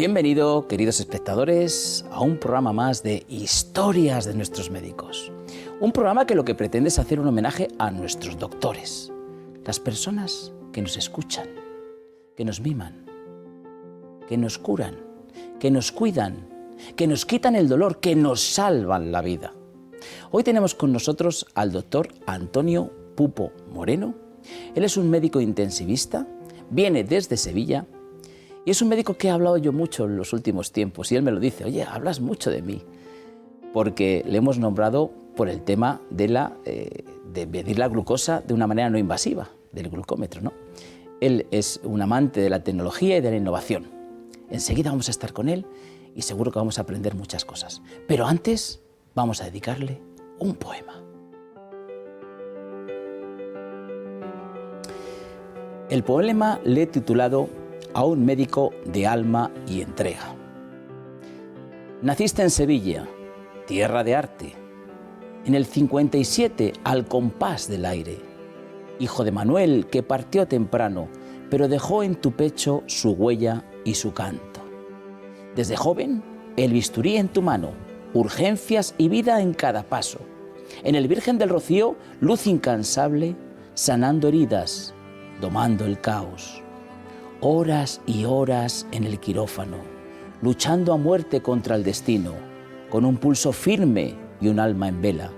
Bienvenido, queridos espectadores, a un programa más de Historias de nuestros médicos. Un programa que lo que pretende es hacer un homenaje a nuestros doctores, las personas que nos escuchan, que nos miman, que nos curan, que nos cuidan, que nos quitan el dolor, que nos salvan la vida. Hoy tenemos con nosotros al doctor Antonio Pupo Moreno. Él es un médico intensivista, viene desde Sevilla y es un médico que he hablado yo mucho en los últimos tiempos. Y él me lo dice: oye, hablas mucho de mí, porque le hemos nombrado por el tema de medir la glucosa de una manera no invasiva, del glucómetro, ¿no? Él es un amante de la tecnología y de la innovación. Enseguida vamos a estar con él y seguro que vamos a aprender muchas cosas. Pero antes vamos a dedicarle un poema. El poema le he titulado A un médico de alma y entrega. Naciste en Sevilla, tierra de arte, en el 57 al compás del aire, hijo de Manuel que partió temprano, pero dejó en tu pecho su huella y su canto. Desde joven, el bisturí en tu mano, urgencias y vida en cada paso. En el Virgen del Rocío, luz incansable, sanando heridas, domando el caos. Horas y horas en el quirófano, luchando a muerte contra el destino, con un pulso firme y un alma en vela.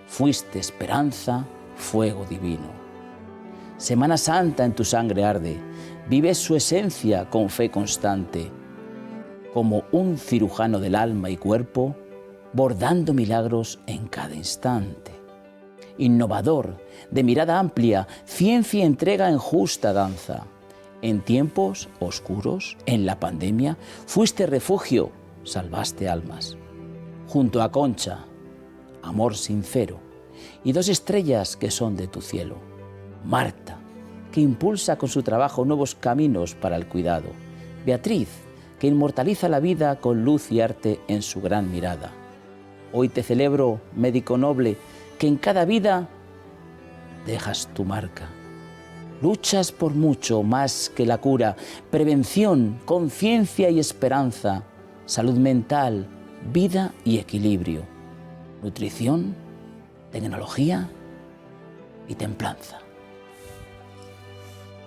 Fuiste esperanza, fuego divino. Semana Santa en tu sangre arde, vives su esencia con fe constante, como un cirujano del alma y cuerpo, bordando milagros en cada instante. Innovador, de mirada amplia, ciencia y entrega en justa danza. En tiempos oscuros, en la pandemia, fuiste refugio, salvaste almas. Junto a Concha, amor sincero, y dos estrellas que son de tu cielo. Marta, que impulsa con su trabajo nuevos caminos para el cuidado. Beatriz, que inmortaliza la vida con luz y arte en su gran mirada. Hoy te celebro, médico noble, que en cada vida dejas tu marca. Luchas por mucho más que la cura, prevención, conciencia y esperanza, salud mental, vida y equilibrio, nutrición, tecnología y templanza.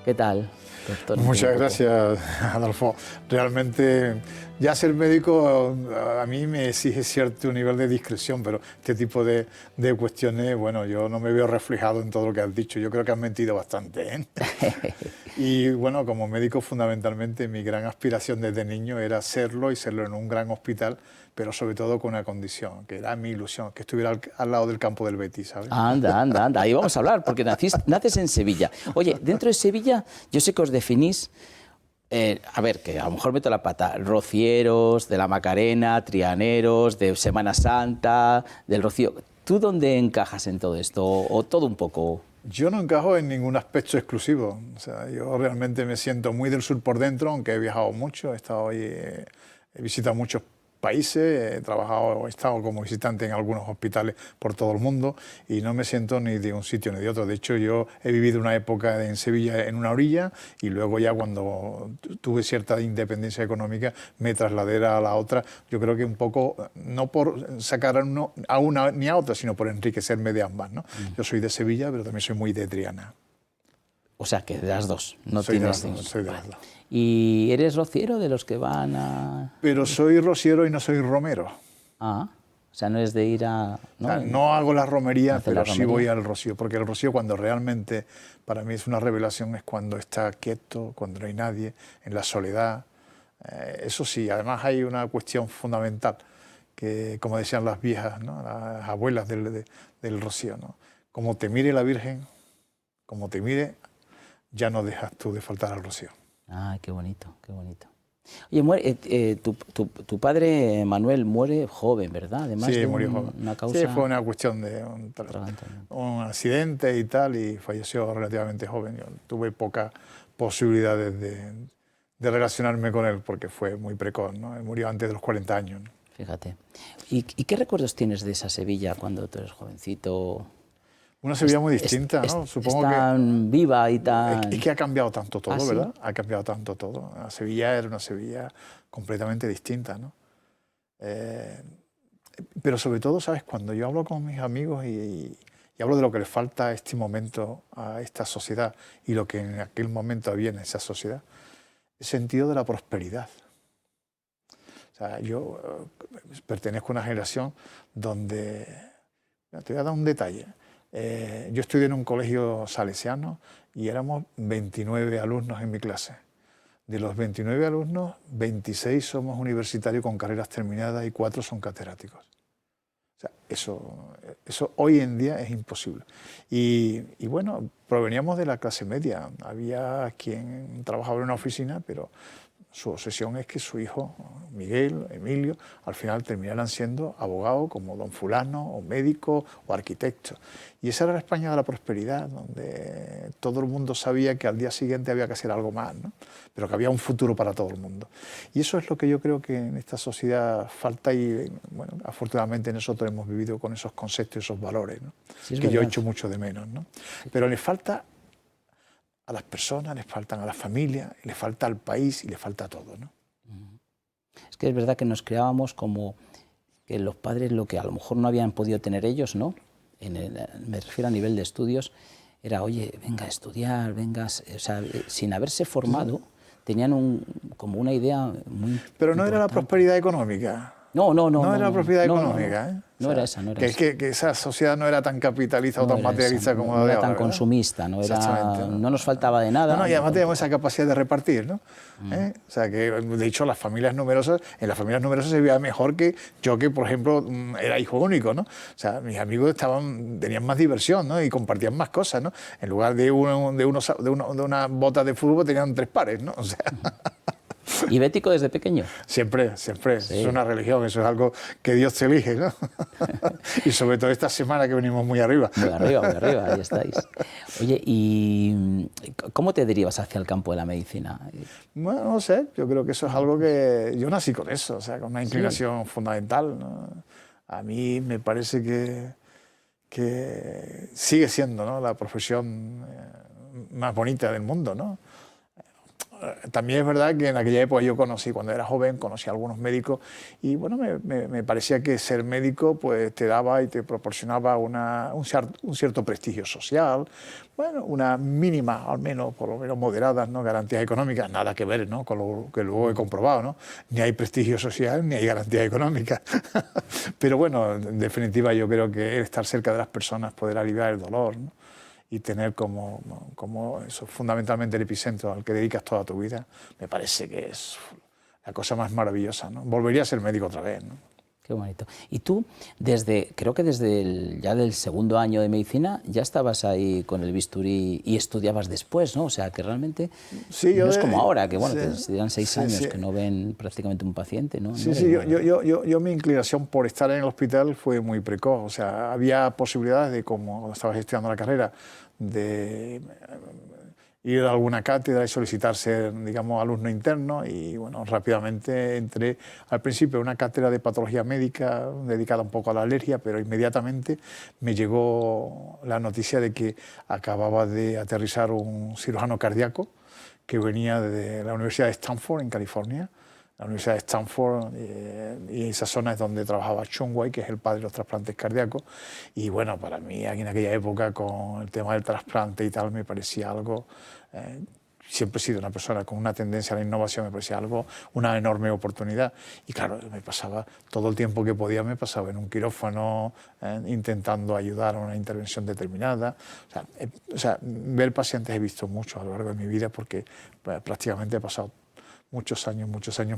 ¿Qué tal, doctor? Muchas gracias, Adolfo. Realmente, ya ser médico a mí me exige cierto nivel de discreción, pero este tipo de cuestiones, bueno, yo no me veo reflejado en todo lo que has dicho. Yo creo que has mentido bastante, ¿eh? Y bueno, como médico, fundamentalmente, mi gran aspiración desde niño era serlo y serlo en un gran hospital, pero sobre todo con una condición, que era mi ilusión, que estuviera al lado del campo del Betis, ¿sabes? Anda, ahí vamos a hablar, porque naces en Sevilla. Oye, dentro de Sevilla, yo sé que os definís, a ver, que a lo mejor meto la pata, rocieros, de la Macarena, trianeros, de Semana Santa, del Rocío. ¿Tú dónde encajas en todo esto, o todo un poco? Yo no encajo en ningún aspecto exclusivo. O sea, yo realmente me siento muy del sur por dentro, aunque he viajado mucho, he visitado muchos países, he estado como visitante en algunos hospitales por todo el mundo y no me siento ni de un sitio ni de otro. De hecho, yo he vivido una época en Sevilla en una orilla y luego ya cuando tuve cierta independencia económica me trasladé a la otra. Yo creo que un poco, no por sacar a una ni a otra, sino por enriquecerme de ambas, ¿no? Yo soy de Sevilla, pero también soy muy de Triana. O sea, que de las dos, no soy tienes... soy de las dos. ¿Y eres rociero de los que van a...? Pero soy rociero y no soy romero. Ah, o sea, no es de ir a... ¿no? O sea, no hago la romería, pero sí voy al rocío, porque el rocío cuando realmente para mí es una revelación es cuando está quieto, cuando no hay nadie, en la soledad. Eso sí, además hay una cuestión fundamental, que como decían las viejas, ¿no? Las abuelas del rocío, ¿no? Como te mire la Virgen, como te mire, ya no dejas tú de faltar al rocío. Ah, qué bonito, qué bonito. Oye, tu padre, Manuel, muere joven, ¿verdad? Además sí, de murió joven. Una causa... Sí, fue una cuestión de un accidente y tal, y falleció relativamente joven. Yo tuve pocas posibilidades de relacionarme con él porque fue muy precoz, ¿no? Murió antes de los 40 años, ¿no? Fíjate. ¿Y qué recuerdos tienes de esa Sevilla cuando tú eres jovencito? Una Sevilla muy distinta, ¿no? Supongo es tan viva y tan... Es que ha cambiado tanto todo, ¿Ah, ¿verdad? sí? Ha cambiado tanto todo. La Sevilla era una Sevilla completamente distinta, ¿no? Pero sobre todo, ¿sabes? Cuando yo hablo con mis amigos y hablo de lo que le falta a este momento, a esta sociedad, y lo que en aquel momento había en esa sociedad, el sentido de la prosperidad. O sea, yo pertenezco a una generación donde... Te voy a dar un detalle. Yo estudié en un colegio salesiano y éramos 29 alumnos en mi clase. De los 29 alumnos, 26 somos universitarios con carreras terminadas y 4 son catedráticos. O sea, eso hoy en día es imposible. Y bueno, proveníamos de la clase media. Había quien trabajaba en una oficina, pero su obsesión es que su hijo, Miguel, Emilio, al final terminaran siendo abogados como don fulano, o médico, o arquitecto. Y esa era la España de la prosperidad, donde todo el mundo sabía que al día siguiente había que hacer algo más, ¿no? Pero que había un futuro para todo el mundo. Y eso es lo que yo creo que en esta sociedad falta y, bueno, afortunadamente nosotros hemos vivido con esos conceptos y esos valores, ¿no? Sí, que verdad. Yo echo mucho de menos, ¿no? Pero le falta a las personas, les faltan a la familia, les falta al país y les falta todo, ¿no? Es que es verdad que nos creábamos como que los padres lo que a lo mejor no habían podido tener ellos, ¿no? Me refiero a nivel de estudios, era, oye, venga a estudiar, venga, o sea, sin haberse formado, tenían como una idea muy Pero no importante. Era la prosperidad económica. No era la prosperidad económica, ¿eh? No era esa, no era esa. Que esa sociedad no era tan capitalista o tan materialista como la de ahora. No era tan consumista, no nos faltaba de nada. No, y además teníamos esa capacidad de repartir, ¿no? O sea, que de hecho en las familias numerosas se veía mejor que yo, que por ejemplo era hijo único, ¿no? O sea, mis amigos tenían más diversión, ¿no? Y compartían más cosas, ¿no? En lugar de una bota de fútbol tenían 3 pares, ¿no? O sea... ¿Y bético desde pequeño? Siempre. Sí. Es una religión, eso es algo que Dios te elige, ¿no? Y sobre todo esta semana que venimos muy arriba. Muy arriba, ahí estáis. Oye, ¿y cómo te derivas hacia el campo de la medicina? Bueno, no sé, yo creo que eso es algo que... Yo nací con eso, o sea, con una inclinación fundamental, ¿no? A mí me parece que sigue siendo, ¿no?, la profesión más bonita del mundo, ¿no? También es verdad que en aquella época cuando era joven, conocí a algunos médicos y bueno, me parecía que ser médico pues te daba y te proporcionaba un cierto prestigio social, bueno, una mínima, al menos, por lo menos moderadas, ¿no?, garantías económicas, nada que ver, ¿no?, con lo que luego he comprobado, ¿no? Ni hay prestigio social ni hay garantías económicas. Pero bueno, en definitiva yo creo que estar cerca de las personas, poder aliviar el dolor, ¿no?, y tener como eso, fundamentalmente el epicentro al que dedicas toda tu vida, me parece que es la cosa más maravillosa, ¿no? Volvería a ser médico otra vez, ¿no? Qué bonito. Y tú, creo que desde ya del segundo año de medicina, ya estabas ahí con el bisturí y estudiabas después, ¿no? O sea, que realmente no es como ahora, que bueno, te estudian 6 años, que no ven prácticamente un paciente, ¿no? Sí, yo mi inclinación por estar en el hospital fue muy precoz. O sea, había posibilidades de, como estabas estudiando la carrera, de ir a alguna cátedra y solicitar ser, digamos, alumno interno, y bueno, rápidamente entré al principio a una cátedra de patología médica dedicada un poco a la alergia, pero inmediatamente me llegó la noticia de que acababa de aterrizar un cirujano cardíaco que venía de la Universidad de Stanford en California. La Universidad de Stanford y esa zona es donde trabajaba Chung Wei, que es el padre de los trasplantes cardíacos. Y bueno, para mí, aquí en aquella época, con el tema del trasplante y tal, me parecía algo... siempre he sido una persona con una tendencia a la innovación, me parecía algo, una enorme oportunidad. Y claro, me pasaba todo el tiempo que podía, me pasaba en un quirófano, intentando ayudar a una intervención determinada. O sea, ver pacientes he visto mucho a lo largo de mi vida, porque prácticamente he pasado muchos años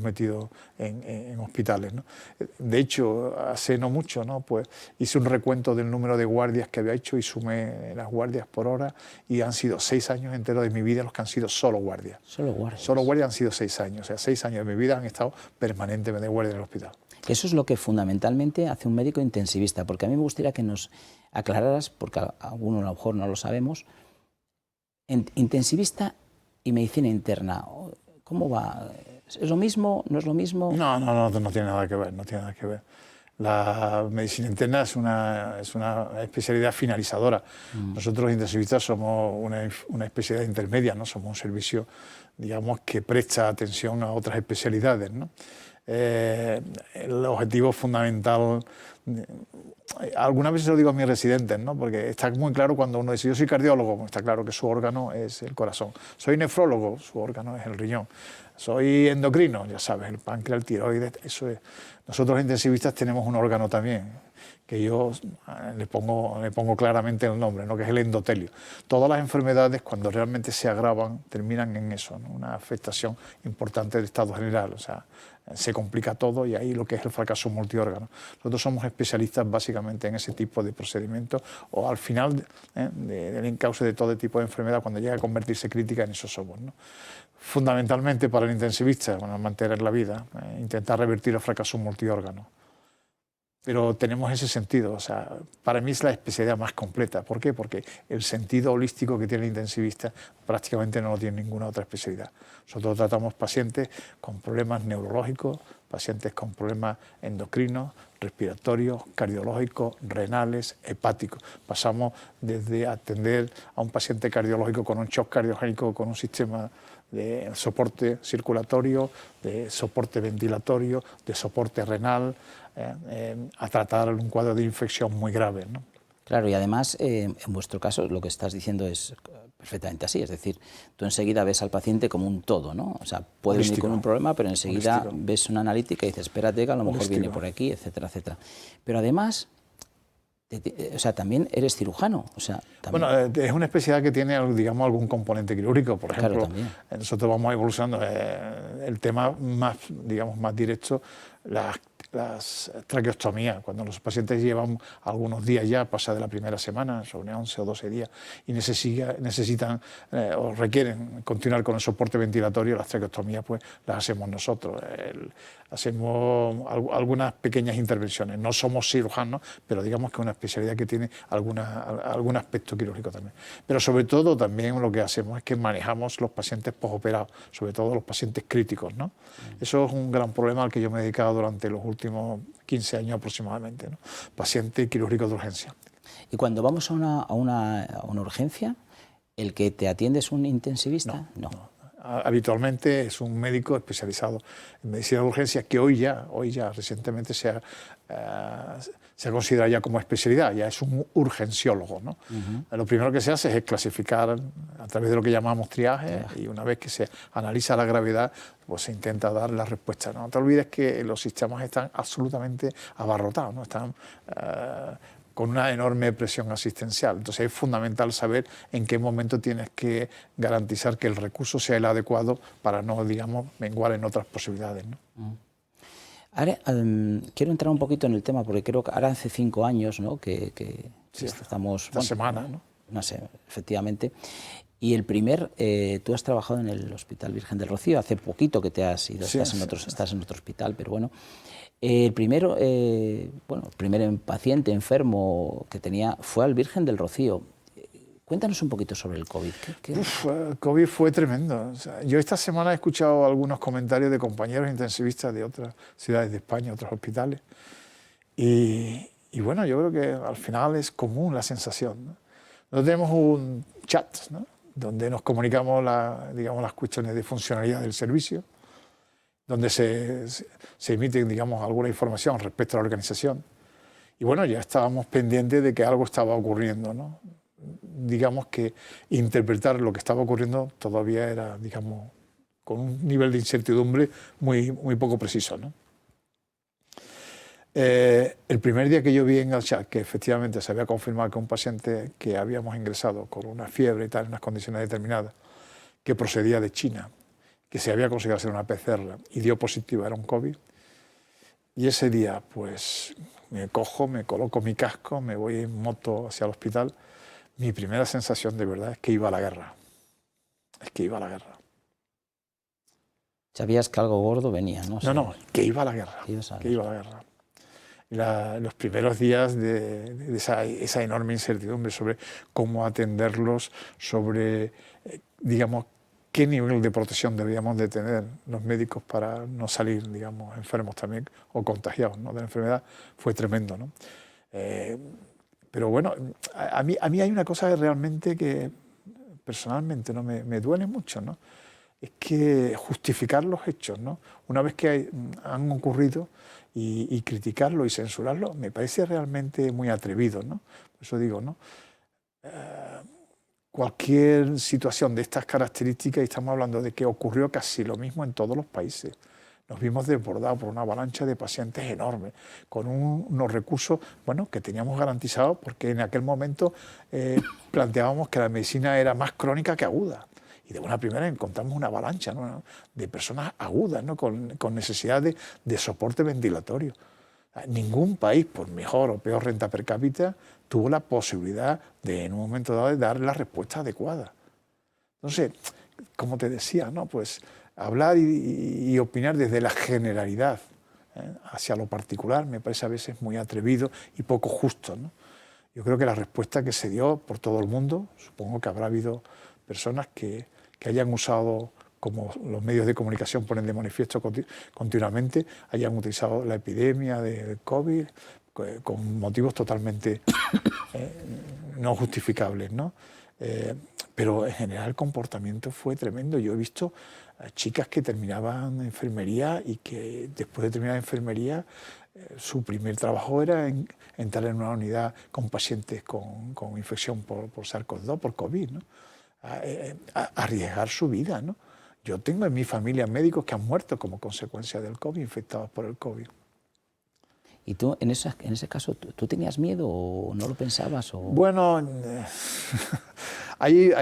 metido en hospitales, ¿no? De hecho, hace no mucho, ¿no?, pues hice un recuento del número de guardias que había hecho y sumé las guardias por hora, y han sido 6 años enteros de mi vida los que han sido solo guardias. Solo guardias. Solo guardias han sido 6 años, o sea, 6 años de mi vida han estado permanentemente de guardia en el hospital. Eso es lo que fundamentalmente hace un médico intensivista, porque a mí me gustaría que nos aclararas, porque algunos a lo mejor no lo sabemos, intensivista y medicina interna, ¿cómo va? ¿Es lo mismo? ¿No es lo mismo? No tiene nada que ver, no tiene nada que ver. La medicina interna es una especialidad finalizadora. Nosotros los intensivistas somos una especialidad intermedia, ¿no? Somos un servicio, digamos, que presta atención a otras especialidades, ¿no? El objetivo fundamental, algunas veces lo digo a mis residentes, ¿no? Porque está muy claro cuando uno dice yo soy cardiólogo, está claro que su órgano es el corazón. Soy nefrólogo, su órgano es el riñón. Soy endocrino, ya sabes, el páncreas, el tiroides, eso es. Nosotros los intensivistas tenemos un órgano también, que yo le pongo claramente el nombre, ¿no? Que es el endotelio. Todas las enfermedades, cuando realmente se agravan, terminan en eso, ¿no? Una afectación importante del estado general, o sea, se complica todo y ahí lo que es el fracaso multiórgano. Nosotros somos especialistas básicamente en ese tipo de procedimientos o al final del encauce de todo tipo de enfermedad, cuando llega a convertirse crítica, en eso somos, ¿no? Fundamentalmente para el intensivista, bueno, mantener la vida, intentar revertir el fracaso multiórgano. Pero tenemos ese sentido, o sea, para mí es la especialidad más completa. ¿Por qué? Porque el sentido holístico que tiene el intensivista prácticamente no lo tiene ninguna otra especialidad. Nosotros tratamos pacientes con problemas neurológicos, pacientes con problemas endocrinos, respiratorios, cardiológicos, renales, hepáticos. Pasamos desde atender a un paciente cardiológico con un shock cardiogénico, con un sistema de soporte circulatorio, de soporte ventilatorio, de soporte renal, a tratar un cuadro de infección muy grave, ¿no? Claro, y además, en vuestro caso, lo que estás diciendo es perfectamente así, es decir, tú enseguida ves al paciente como un todo, ¿no? O sea, puede venir con un problema, pero enseguida ves una analítica y dices, espérate que a lo mejor viene por aquí, etcétera, etcétera. Pero además, o sea, también eres cirujano, o sea... También... Bueno, es una especialidad que tiene, digamos, algún componente quirúrgico, por ejemplo. Claro, nosotros vamos evolucionando. El tema más, digamos, más directo, las traqueostomías, cuando los pacientes llevan algunos días ya, pasa de la primera semana, sobre 11 o 12 días, y necesitan o requieren continuar con el soporte ventilatorio, las traqueostomías pues las hacemos nosotros. Hacemos algunas pequeñas intervenciones. No somos cirujanos, pero digamos que es una especialidad que tiene algún aspecto quirúrgico también. Pero sobre todo también lo que hacemos es que manejamos los pacientes posoperados, sobre todo los pacientes críticos, ¿no? Eso es un gran problema al que yo me he dedicado durante los últimos 15 años aproximadamente, ¿no? Paciente quirúrgico de urgencia. Y cuando vamos a una urgencia, ¿el que te atiende es un intensivista? No. Habitualmente es un médico especializado en medicina de urgencia que hoy ya recientemente se ha considerado ya como especialidad, ya es un urgenciólogo, ¿no? Lo primero que se hace es clasificar a través de lo que llamamos triaje y una vez que se analiza la gravedad, pues se intenta dar la respuesta. No te olvides que los sistemas están absolutamente abarrotados, ¿no? Están con una enorme presión asistencial. Entonces es fundamental saber en qué momento tienes que garantizar que el recurso sea el adecuado para no, digamos, menguar en otras posibilidades, ¿no? Ahora, quiero entrar un poquito en el tema, porque creo que ahora hace 5 años, ¿no? que sí, estamos... Esta semana, ¿no? No sé, efectivamente. Y el primer, tú has trabajado en el Hospital Virgen del Rocío, hace poquito que te has ido, estás en otro hospital, pero bueno. El primero, el primer paciente enfermo que tenía fue al Virgen del Rocío. Cuéntanos un poquito sobre el COVID. El COVID fue tremendo. O sea, yo esta semana he escuchado algunos comentarios de compañeros intensivistas de otras ciudades de España, otros hospitales. Y bueno, yo creo que al final es común la sensación, ¿no? Nosotros tenemos un chat, ¿no? Donde nos comunicamos digamos, las cuestiones de funcionalidad del servicio, donde se emite, digamos, alguna información respecto a la organización. Y bueno, ya estábamos pendientes de que algo estaba ocurriendo, ¿no? Digamos que interpretar lo que estaba ocurriendo todavía era, digamos, con un nivel de incertidumbre muy poco preciso, ¿no? El primer día que yo vi en el chat que efectivamente se había confirmado que un paciente que habíamos ingresado con una fiebre y tal, en unas condiciones determinadas, que procedía de China, que se había conseguido hacer una PCR y dio positiva, era un COVID. Y ese día, pues, me coloco mi casco, me voy en moto hacia el hospital. Mi primera sensación de verdad es que iba a la guerra. Es que iba a la guerra. Sabías que algo gordo venía, ¿no? No, que iba a la guerra. Que iba a la guerra. Los primeros días de esa enorme incertidumbre sobre cómo atenderlos, sobre, digamos, qué nivel de protección deberíamos de tener los médicos para no salir, digamos, enfermos también o contagiados, ¿no?, de la enfermedad, fue tremendo, ¿no? Pero bueno, a mí hay una cosa realmente que personalmente, ¿no?, me duele mucho, ¿no? Es que justificar los hechos, ¿no?, una vez que han ocurrido, y criticarlo y censurarlo, me parece realmente muy atrevido, ¿no? Por eso digo, ¿no? Cualquier situación de estas características, y estamos hablando de que ocurrió casi lo mismo en todos los países. Nos vimos desbordados por una avalancha de pacientes enormes, con unos recursos, bueno, que teníamos garantizados, porque en aquel momento planteábamos que la medicina era más crónica que aguda. Y de buena primera encontramos una avalancha, ¿no?, de personas agudas, ¿no?, con necesidad de soporte ventilatorio. Ningún país, por mejor o peor renta per cápita, tuvo la posibilidad de, en un momento dado, de dar la respuesta adecuada. Entonces, como te decía, ¿no?, pues hablar y opinar desde la generalidad hacia lo particular me parece a veces muy atrevido y poco justo, ¿no? Yo creo que la respuesta que se dio por todo el mundo, supongo que habrá habido personas que hayan usado, como los medios de comunicación ponen de manifiesto continuamente, hayan utilizado la epidemia de COVID con motivos totalmente no justificables, ¿no? Pero en general el comportamiento fue tremendo. Yo he visto chicas que terminaban enfermería y que después de terminar enfermería su primer trabajo era entrar en una unidad con pacientes con infección por SARS-CoV-2, por COVID, ¿no? Arriesgar su vida, ¿no? Yo tengo en mi familia médicos que han muerto como consecuencia del COVID, infectados por el COVID. ¿Y tú, en ese caso, tú tenías miedo o no lo pensabas? O... Bueno, el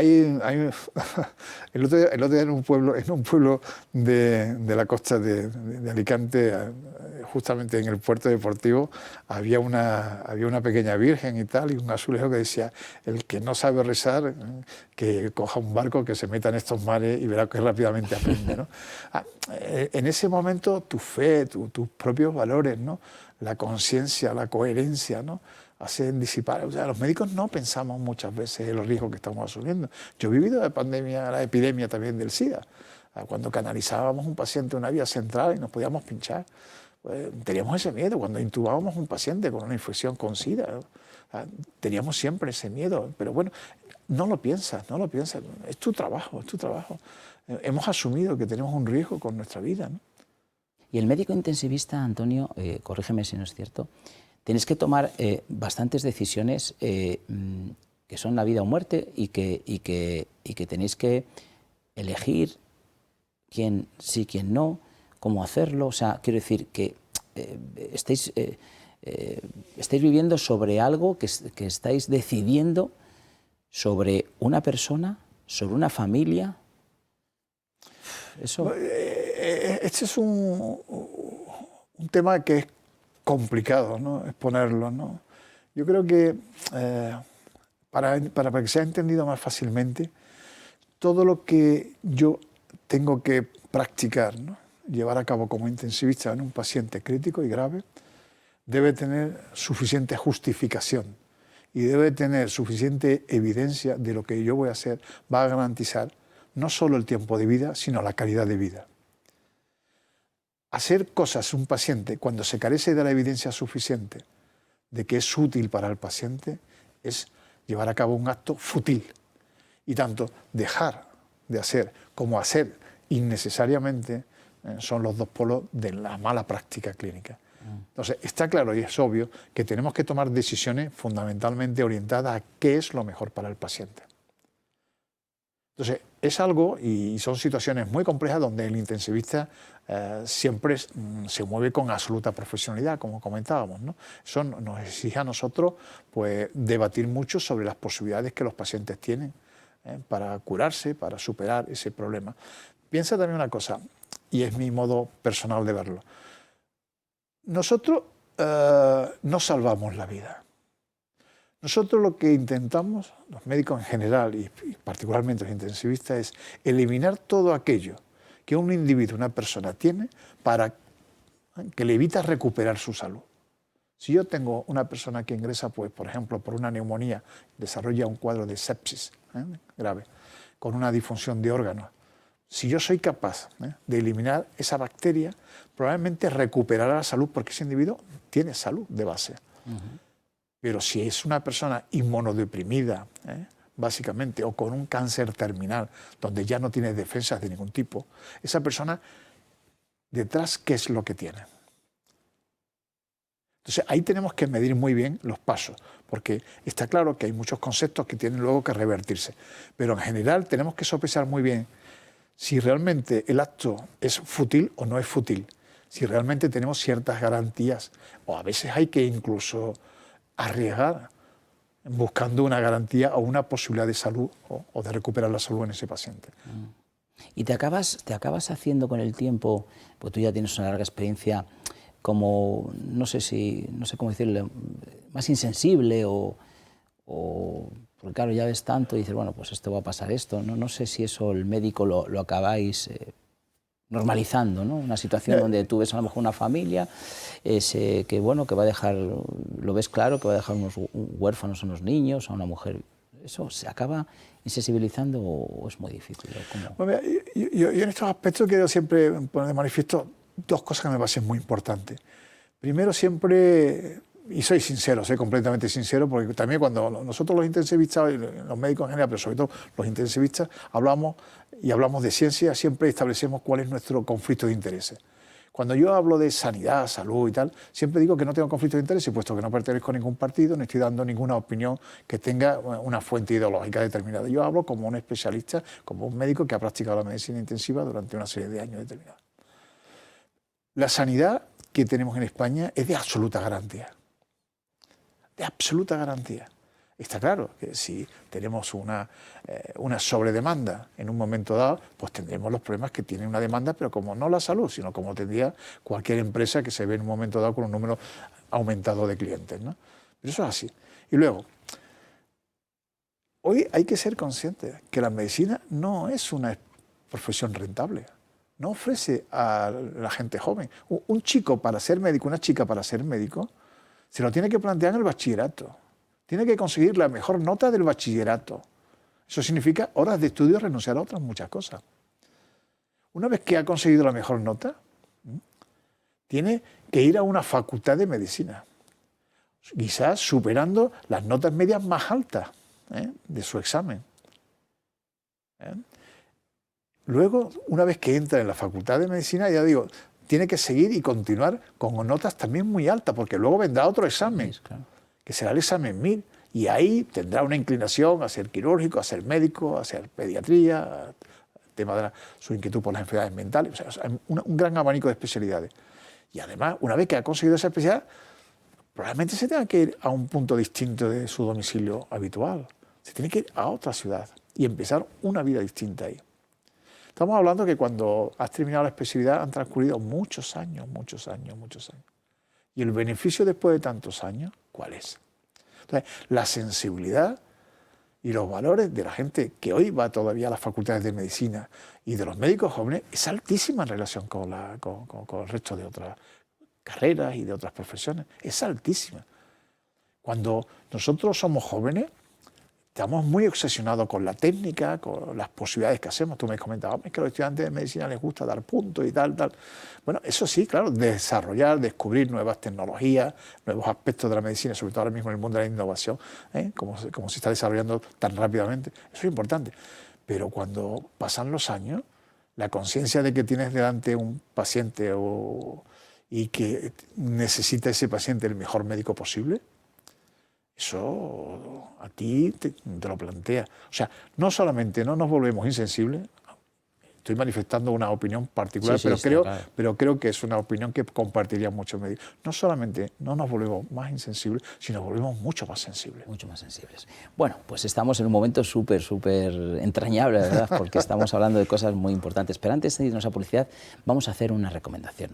otro día en un pueblo de la costa de Alicante, justamente en el puerto deportivo, había una pequeña virgen y tal, y un azulejo que decía: el que no sabe rezar, que coja un barco, que se meta en estos mares y verá que rápidamente aprende, ¿no? En ese momento tu fe, tus propios valores, ¿no?, la conciencia, la coherencia, ¿no?, hacen disipar. O sea, los médicos no pensamos muchas veces en los riesgos que estamos asumiendo. Yo he vivido la epidemia también del SIDA, cuando canalizábamos un paciente a una vía central y nos podíamos pinchar. Pues, teníamos ese miedo cuando intubábamos un paciente con una infección con SIDA, ¿no? Teníamos siempre ese miedo, pero bueno, no lo piensas, es tu trabajo, Hemos asumido que tenemos un riesgo con nuestra vida, ¿no? Y el médico intensivista, Antonio, corrígeme si no es cierto, tienes que tomar bastantes decisiones que son la vida o muerte y que tenéis que elegir quién sí, quién no, cómo hacerlo. O sea, quiero decir que estáis viviendo sobre algo que estáis decidiendo sobre una persona, sobre una familia. Eso... Este es un tema que es complicado, ¿no?, exponerlo, ¿no? Yo creo que para que sea entendido más fácilmente, todo lo que yo tengo que practicar, ¿no?, llevar a cabo como intensivista en un paciente crítico y grave, debe tener suficiente justificación y debe tener suficiente evidencia de lo que yo voy a hacer, va a garantizar no solo el tiempo de vida, sino la calidad de vida. Hacer cosas un paciente cuando se carece de la evidencia suficiente de que es útil para el paciente es llevar a cabo un acto fútil. Y tanto dejar de hacer como hacer innecesariamente son los dos polos de la mala práctica clínica. Entonces, está claro y es obvio que tenemos que tomar decisiones fundamentalmente orientadas a qué es lo mejor para el paciente. Entonces, es algo, y son situaciones muy complejas donde el intensivista siempre se mueve con absoluta profesionalidad, como comentábamos, ¿no? Eso nos exige a nosotros, pues, debatir mucho sobre las posibilidades que los pacientes tienen para curarse, para superar ese problema. Piensa también una cosa, y es mi modo personal de verlo. Nosotros no salvamos la vida. Nosotros lo que intentamos, los médicos en general y particularmente los intensivistas, es eliminar todo aquello que un individuo, una persona tiene para que le evita recuperar su salud. Si yo tengo una persona que ingresa, pues, por ejemplo, por una neumonía, desarrolla un cuadro de sepsis grave, con una disfunción de órganos, si yo soy capaz de eliminar esa bacteria, probablemente recuperará la salud porque ese individuo tiene salud de base. Pero si es una persona inmunodeprimida, básicamente, o con un cáncer terminal, donde ya no tiene defensas de ningún tipo, esa persona, detrás, ¿qué es lo que tiene? Entonces, ahí tenemos que medir muy bien los pasos, porque está claro que hay muchos conceptos que tienen luego que revertirse. Pero en general tenemos que sopesar muy bien si realmente el acto es fútil o no es fútil, si realmente tenemos ciertas garantías, o a veces hay que incluso arriesgar buscando una garantía o una posibilidad de salud o de recuperar la salud en ese paciente. Y te acabas haciendo con el tiempo, porque tú ya tienes una larga experiencia, como, no sé cómo decirlo, más insensible porque claro, ya ves tanto y dices, bueno, pues esto va a pasar esto, no sé si eso el médico lo acabáis normalizando, ¿no? Una situación donde tú ves a lo mejor una familia que bueno, que va a dejar, lo ves claro, que va a dejar unos huérfanos a unos niños, a una mujer. ¿Eso se acaba insensibilizando o es muy difícil? Bueno, yo en estos aspectos quiero siempre poner de manifiesto dos cosas que me parecen muy importantes. Primero, siempre, y soy sincero, soy completamente sincero, porque también cuando nosotros los intensivistas, los médicos en general, pero sobre todo los intensivistas, hablamos de ciencia, siempre establecemos cuál es nuestro conflicto de intereses. Cuando yo hablo de sanidad, salud y tal, siempre digo que no tengo conflicto de intereses, puesto que no pertenezco a ningún partido, no estoy dando ninguna opinión que tenga una fuente ideológica determinada. Yo hablo como un especialista, como un médico que ha practicado la medicina intensiva durante una serie de años determinados. La sanidad que tenemos en España es de absoluta garantía. De absoluta garantía. Está claro que si tenemos una sobredemanda en un momento dado, pues tendremos los problemas que tiene una demanda, pero como no la salud, sino como tendría cualquier empresa que se ve en un momento dado con un número aumentado de clientes, ¿no? Pero eso es así. Y luego, hoy hay que ser conscientes que la medicina no es una profesión rentable. No ofrece a la gente joven. Un chico para ser médico, una chica para ser médico, se lo tiene que plantear en el bachillerato. Tiene que conseguir la mejor nota del bachillerato. Eso significa horas de estudio y renunciar a otras muchas cosas. Una vez que ha conseguido la mejor nota, tiene que ir a una facultad de medicina, quizás superando las notas medias más altas de su examen. Luego, una vez que entra en la facultad de medicina, ya digo, tiene que seguir y continuar con notas también muy altas, porque luego vendrá otro examen, que será el examen 1000, y ahí tendrá una inclinación a ser quirúrgico, a ser médico, a ser pediatría, el tema de su inquietud por las enfermedades mentales, o sea, un gran abanico de especialidades. Y además, una vez que ha conseguido esa especialidad, probablemente se tenga que ir a un punto distinto de su domicilio habitual. Se tiene que ir a otra ciudad y empezar una vida distinta ahí. Estamos hablando que cuando has terminado la especialidad han transcurrido muchos años. Y el beneficio después de tantos años, ¿cuál es? Entonces, la sensibilidad y los valores de la gente que hoy va todavía a las facultades de medicina y de los médicos jóvenes es altísima en relación con el resto de otras carreras y de otras profesiones. Es altísima. Cuando nosotros somos jóvenes, estamos muy obsesionados con la técnica, con las posibilidades que hacemos. Tú me comentabas que a los estudiantes de medicina les gusta dar puntos y tal. Bueno, eso sí, claro, desarrollar, descubrir nuevas tecnologías, nuevos aspectos de la medicina, sobre todo ahora mismo en el mundo de la innovación, como se está desarrollando tan rápidamente. Eso es importante. Pero cuando pasan los años, la conciencia de que tienes delante un paciente y que necesita ese paciente el mejor médico posible, eso a ti te lo plantea. O sea, no solamente no nos volvemos insensibles, estoy manifestando una opinión particular, pero creo que es una opinión que compartirían muchos médicos. No solamente no nos volvemos más insensibles, sino nos volvemos mucho más sensibles. Mucho más sensibles. Bueno, pues estamos en un momento súper entrañable, ¿verdad? Porque estamos hablando de cosas muy importantes. Pero antes de irnos a publicidad, vamos a hacer una recomendación.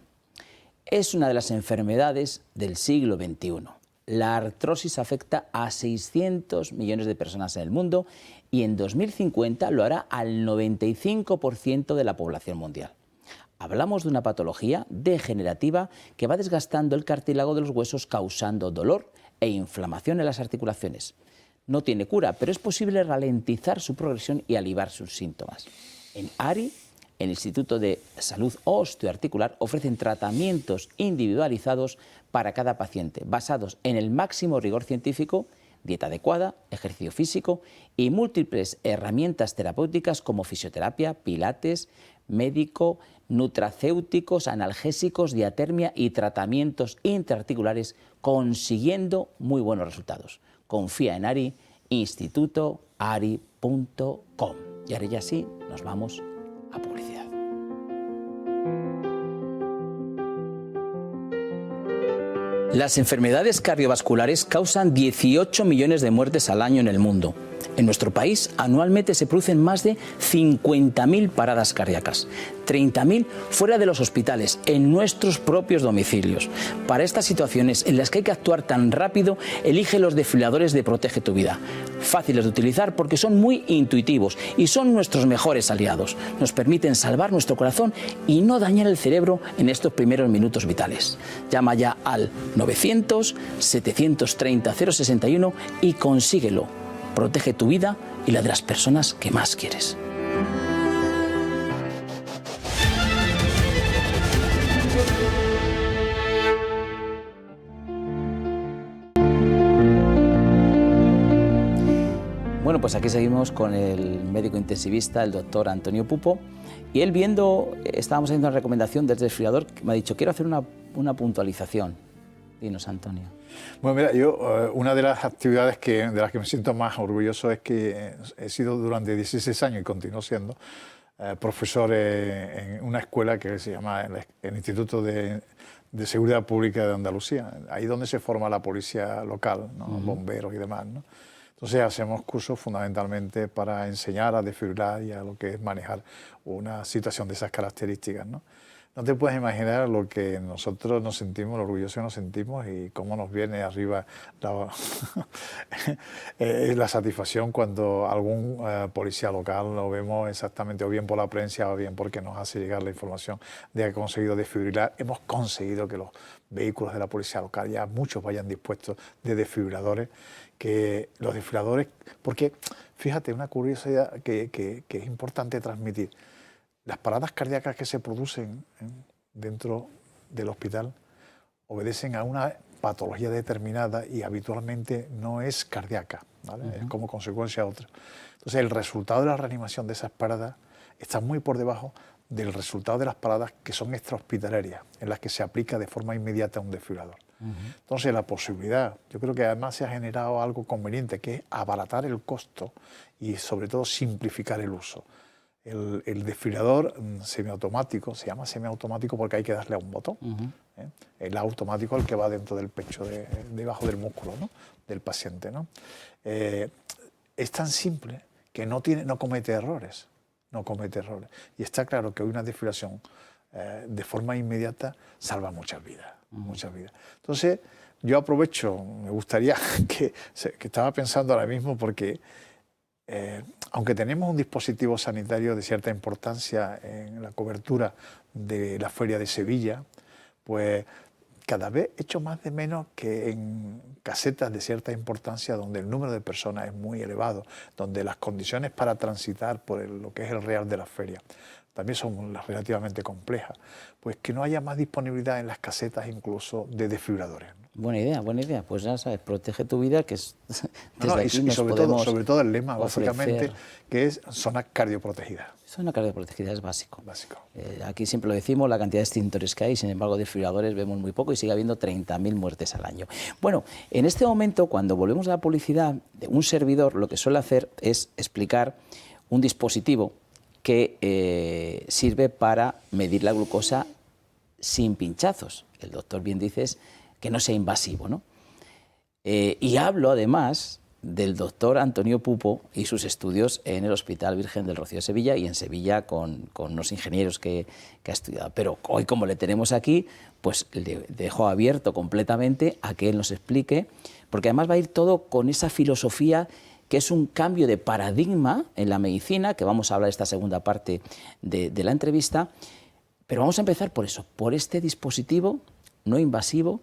Es una de las enfermedades del siglo XXI. La artrosis afecta a 600 millones de personas en el mundo y en 2050 lo hará al 95% de la población mundial. Hablamos de una patología degenerativa que va desgastando el cartílago de los huesos, causando dolor e inflamación en las articulaciones. No tiene cura, pero es posible ralentizar su progresión y aliviar sus síntomas. En ARI el Instituto de Salud Osteoarticular ofrecen tratamientos individualizados para cada paciente, basados en el máximo rigor científico, dieta adecuada, ejercicio físico y múltiples herramientas terapéuticas como fisioterapia, pilates, médico, nutracéuticos, analgésicos, diatermia y tratamientos interarticulares, consiguiendo muy buenos resultados. Confía en Ari, institutoari.com. Y ahora ya sí, nos vamos a publicidad. Las enfermedades cardiovasculares causan 18 millones de muertes al año en el mundo. En nuestro país, anualmente se producen más de 50.000 paradas cardíacas, 30.000 fuera de los hospitales, en nuestros propios domicilios. Para estas situaciones en las que hay que actuar tan rápido, elige los desfibriladores de Protege tu Vida. Fáciles de utilizar porque son muy intuitivos y son nuestros mejores aliados. Nos permiten salvar nuestro corazón y no dañar el cerebro en estos primeros minutos vitales. Llama ya al 900-730-061 y consíguelo. Protege tu vida y la de las personas que más quieres. Bueno, pues aquí seguimos con el médico intensivista, el doctor Antonio Pupo, y él estábamos haciendo una recomendación del desfibrilador, que me ha dicho, quiero hacer una puntualización. Dinos, Antonio. Bueno, mira, yo una de las actividades de las que me siento más orgulloso es que he sido durante 16 años y continúo siendo profesor en una escuela que se llama el Instituto de Seguridad Pública de Andalucía, ahí donde se forma la policía local, ¿no? Bomberos y demás, ¿no? Entonces hacemos cursos fundamentalmente para enseñar a desfibrilar y a lo que es manejar una situación de esas características, ¿no? No te puedes imaginar lo que nosotros nos sentimos, lo orgullosos que nos sentimos y cómo nos viene arriba la satisfacción cuando algún policía local lo vemos exactamente o bien por la prensa o bien porque nos hace llegar la información de que ha conseguido desfibrilar. Hemos conseguido que los vehículos de la policía local ya muchos vayan dispuestos de desfibriladores, que los desfibriladores, porque fíjate, una curiosidad que es importante transmitir. Las paradas cardíacas que se producen dentro del hospital obedecen a una patología determinada y habitualmente no es cardíaca, ¿vale? Es como consecuencia de otra. Entonces, el resultado de la reanimación de esas paradas está muy por debajo del resultado de las paradas que son extrahospitalarias, en las que se aplica de forma inmediata un desfibrilador. Entonces, la posibilidad, yo creo que además se ha generado algo conveniente, que es abaratar el costo y sobre todo simplificar el uso. El desfibrilador semiautomático, se llama semiautomático porque hay que darle a un botón. El automático el que va dentro del pecho, debajo del músculo, ¿no? Del paciente, ¿no? Es tan simple que no comete errores. No comete errores. Y está claro que hoy una desfibrilación de forma inmediata salva muchas vidas. Muchas vidas. Entonces, yo aprovecho, me gustaría que estaba pensando ahora mismo porque aunque tenemos un dispositivo sanitario de cierta importancia en la cobertura de la Feria de Sevilla, pues cada vez echo más de menos que en casetas de cierta importancia donde el número de personas es muy elevado, donde las condiciones para transitar por lo que es el real de la feria también son relativamente complejas, pues que no haya más disponibilidad en las casetas incluso de desfibriladores, ¿no? Buena idea. Pues ya sabes, protege tu vida, que es y sobre todo el lema, básicamente, que es zona cardioprotegida. Zona cardioprotegida es básico. Aquí siempre lo decimos, la cantidad de extintores que hay, sin embargo, desfibriladores vemos muy poco y sigue habiendo 30.000 muertes al año. Bueno, en este momento, cuando volvemos a la publicidad, un servidor lo que suele hacer es explicar un dispositivo que sirve para medir la glucosa sin pinchazos. El doctor bien dice que no sea invasivo, ¿no? Y hablo además del doctor Antonio Pupo y sus estudios en el Hospital Virgen del Rocío de Sevilla y en Sevilla con unos ingenieros que ha estudiado. Pero hoy, como le tenemos aquí, pues le dejo abierto completamente a que él nos explique, porque además va a ir todo con esa filosofía que es un cambio de paradigma en la medicina, que vamos a hablar esta segunda parte de la entrevista, pero vamos a empezar por eso, por este dispositivo no invasivo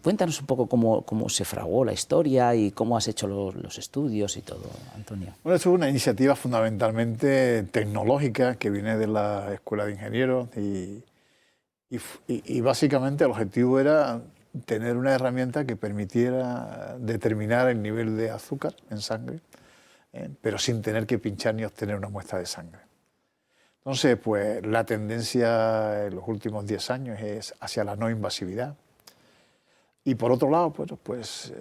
Cuéntanos un poco cómo se fraguó la historia y cómo has hecho los estudios y todo, Antonio. Bueno, esto es una iniciativa fundamentalmente tecnológica que viene de la Escuela de Ingenieros y básicamente el objetivo era tener una herramienta que permitiera determinar el nivel de azúcar en sangre, pero sin tener que pinchar ni obtener una muestra de sangre. Entonces, pues la tendencia en los últimos 10 años es hacia la no invasividad. Y por otro lado, pues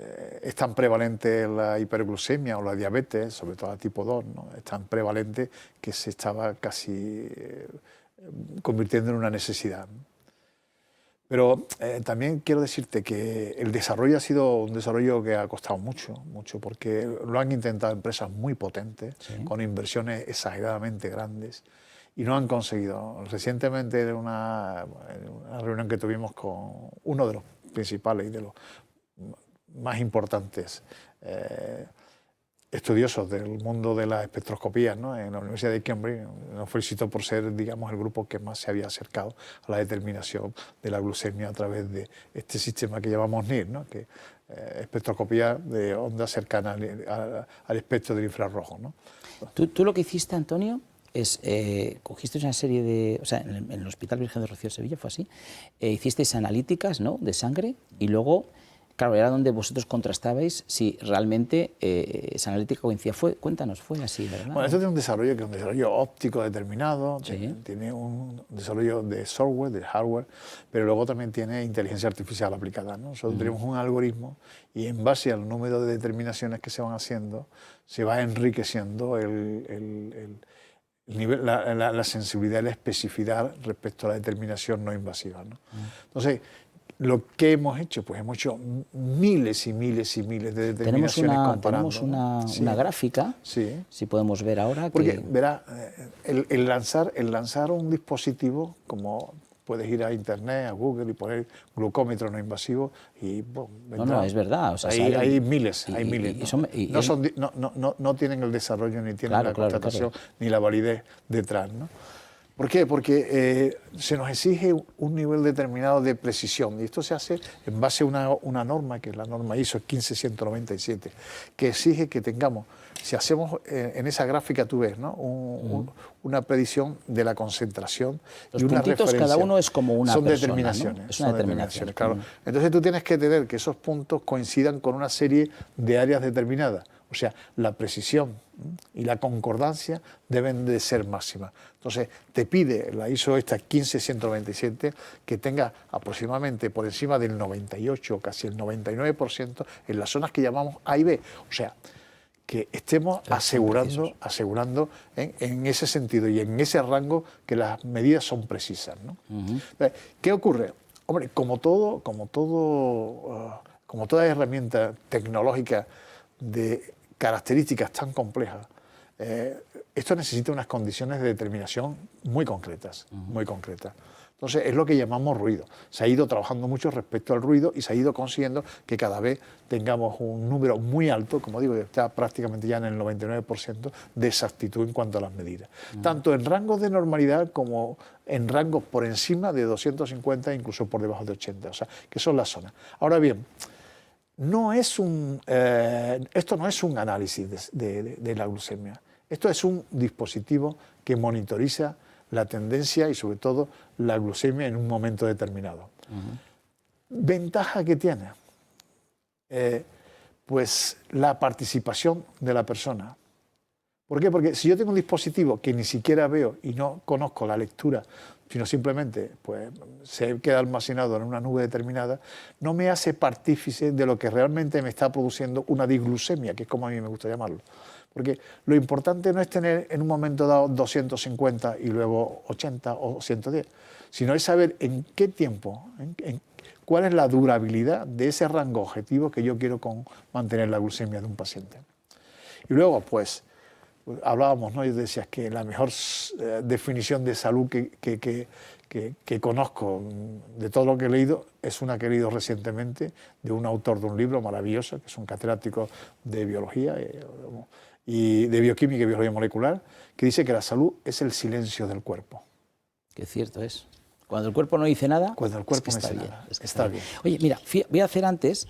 es tan prevalente la hiperglucemia o la diabetes, sobre todo la tipo 2, ¿no? Es tan prevalente que se estaba casi convirtiendo en una necesidad, ¿no? Pero también quiero decirte que el desarrollo ha sido un desarrollo que ha costado mucho, porque lo han intentado empresas muy potentes, ¿sí?, con inversiones exageradamente grandes, y no han conseguido. Recientemente, en una reunión que tuvimos con uno de los principales y de los más importantes estudiosos del mundo de la espectroscopía, ¿no?, en la Universidad de Cambridge, nos felicitó por ser, digamos, el grupo que más se había acercado a la determinación de la glucemia a través de este sistema que llamamos NIR, ¿no?, que espectroscopía de ondas cercanas al espectro del infrarrojo, ¿no? ¿Tú lo que hiciste, Antonio, es cogiste una serie de, o sea, en el Hospital Virgen de Rocío de Sevilla fue así, hicisteis analíticas, ¿no?, de sangre, y luego, claro, era donde vosotros contrastabais si realmente esa analítica coincidía. Cuéntanos, fue así, ¿verdad? Bueno, esto tiene un desarrollo que es un desarrollo óptico determinado, ¿sí?, tiene un desarrollo de software, de hardware, pero luego también tiene inteligencia artificial aplicada, ¿no? Nosotros tenemos un algoritmo y en base al número de determinaciones que se van haciendo, se va enriqueciendo el nivel, la sensibilidad y la especificidad respecto a la determinación no invasiva, ¿no? Entonces, lo que hemos hecho, pues hemos hecho miles y miles y miles de determinaciones comparando. Tenemos una gráfica, sí, si podemos ver ahora. Porque, verá, el lanzar un dispositivo, como puedes ir a Internet, a Google y poner glucómetro no invasivo y bueno, no, es verdad. O sea, hay miles, ¿no? No tienen el desarrollo, ni tienen la constatación, ni la validez detrás, ¿no? ¿Por qué? Porque se nos exige un nivel determinado de precisión y esto se hace en base a una norma, que es la norma ISO 15197, que exige que tengamos, si hacemos en esa gráfica tú ves, ¿no?, una predicción de la concentración. Los y una puntitos referencia. Cada uno es como una son persona, determinaciones, ¿no? Es una determinación, claro. Entonces tú tienes que tener que esos puntos coincidan con una serie de áreas determinadas. O sea, la precisión y la concordancia deben de ser máximas. Entonces, te pide la ISO esta 15197 que tenga aproximadamente por encima del 98, casi el 99% en las zonas que llamamos A y B. O sea, que estemos asegurando en ese sentido y en ese rango que las medidas son precisas, ¿no? Entonces, ¿qué ocurre? Hombre, como toda herramienta tecnológica de características tan complejas, esto necesita unas condiciones de determinación muy concretas, muy concretas. Entonces, es lo que llamamos ruido. Se ha ido trabajando mucho respecto al ruido y se ha ido consiguiendo que cada vez tengamos un número muy alto, como digo, está prácticamente ya en el 99% de exactitud en cuanto a las medidas. Tanto en rangos de normalidad como en rangos por encima de 250 e incluso por debajo de 80, o sea, que son las zonas. Ahora bien, esto no es un análisis de la glucemia. Esto es un dispositivo que monitoriza la tendencia y sobre todo la glucemia en un momento determinado. ¿Ventaja que tiene? Pues la participación de la persona. ¿Por qué? Porque si yo tengo un dispositivo que ni siquiera veo y no conozco la lectura, sino simplemente pues, se queda almacenado en una nube determinada, no me hace partícipe de lo que realmente me está produciendo una disglucemia, que es como a mí me gusta llamarlo. Porque lo importante no es tener en un momento dado 250 y luego 80 o 110, sino es saber en qué tiempo, cuál es la durabilidad de ese rango objetivo que yo quiero mantener la glucemia de un paciente. Y luego, pues, hablábamos, ¿no? Yo decía que la mejor definición de salud que conozco de todo lo que he leído es una que he leído recientemente de un autor de un libro maravilloso, que es un catedrático de biología y de bioquímica y biología molecular, que dice que la salud es el silencio del cuerpo. Qué cierto es. Cuando el cuerpo no dice nada, Cuando el cuerpo es que no está dice bien. nada, Es que está bien. Oye, mira, voy a hacer antes,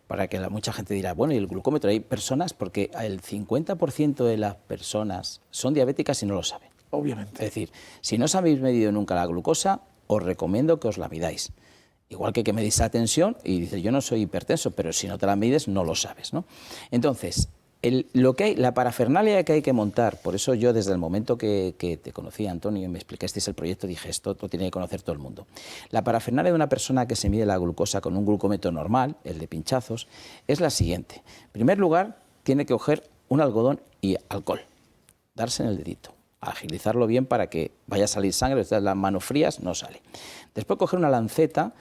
para que mucha gente dirá, bueno, y el glucómetro, hay personas, porque el 50% de las personas son diabéticas y no lo saben. Obviamente. Es decir, si no os habéis medido nunca la glucosa, os recomiendo que os la midáis. Igual que medís la tensión y dices, yo no soy hipertenso, pero si no te la mides, no lo sabes, ¿no? Entonces, la parafernalia que hay que montar, por eso yo desde el momento que te conocí, Antonio, y me explicasteis el proyecto, dije, esto lo tiene que conocer todo el mundo. La parafernalia de una persona que se mide la glucosa con un glucómetro normal, el de pinchazos, es la siguiente. En primer lugar, tiene que coger un algodón y alcohol, darse en el dedito, agilizarlo bien para que vaya a salir sangre, entonces las manos frías no sale. Después coger una lanceta,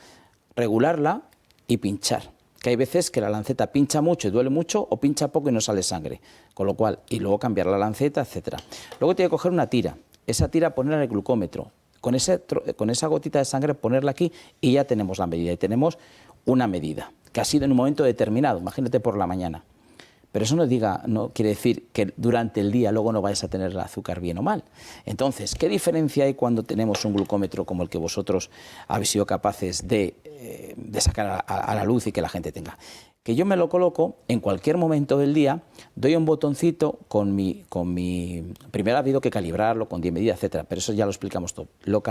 regularla y pinchar. Que hay veces que la lanceta pincha mucho y duele mucho o pincha poco y no sale sangre. Con lo cual, y luego cambiar la lanceta, etcétera. Luego tiene que coger una tira. Esa tira ponerla en el glucómetro. Con esa gotita de sangre ponerla aquí y ya tenemos la medida. Y tenemos una medida que ha sido en un momento determinado. Imagínate por la mañana. Pero eso no quiere decir que durante el día luego no vayas a tener el azúcar bien o mal. Entonces, ¿qué diferencia hay cuando tenemos un glucómetro como el que vosotros habéis sido capaces de sacar a la luz y que la gente tenga? Que yo me lo coloco en cualquier momento del día, doy un botoncito primero ha habido que calibrarlo con 10 medidas, etcétera, pero eso ya lo explicamos todo. Lo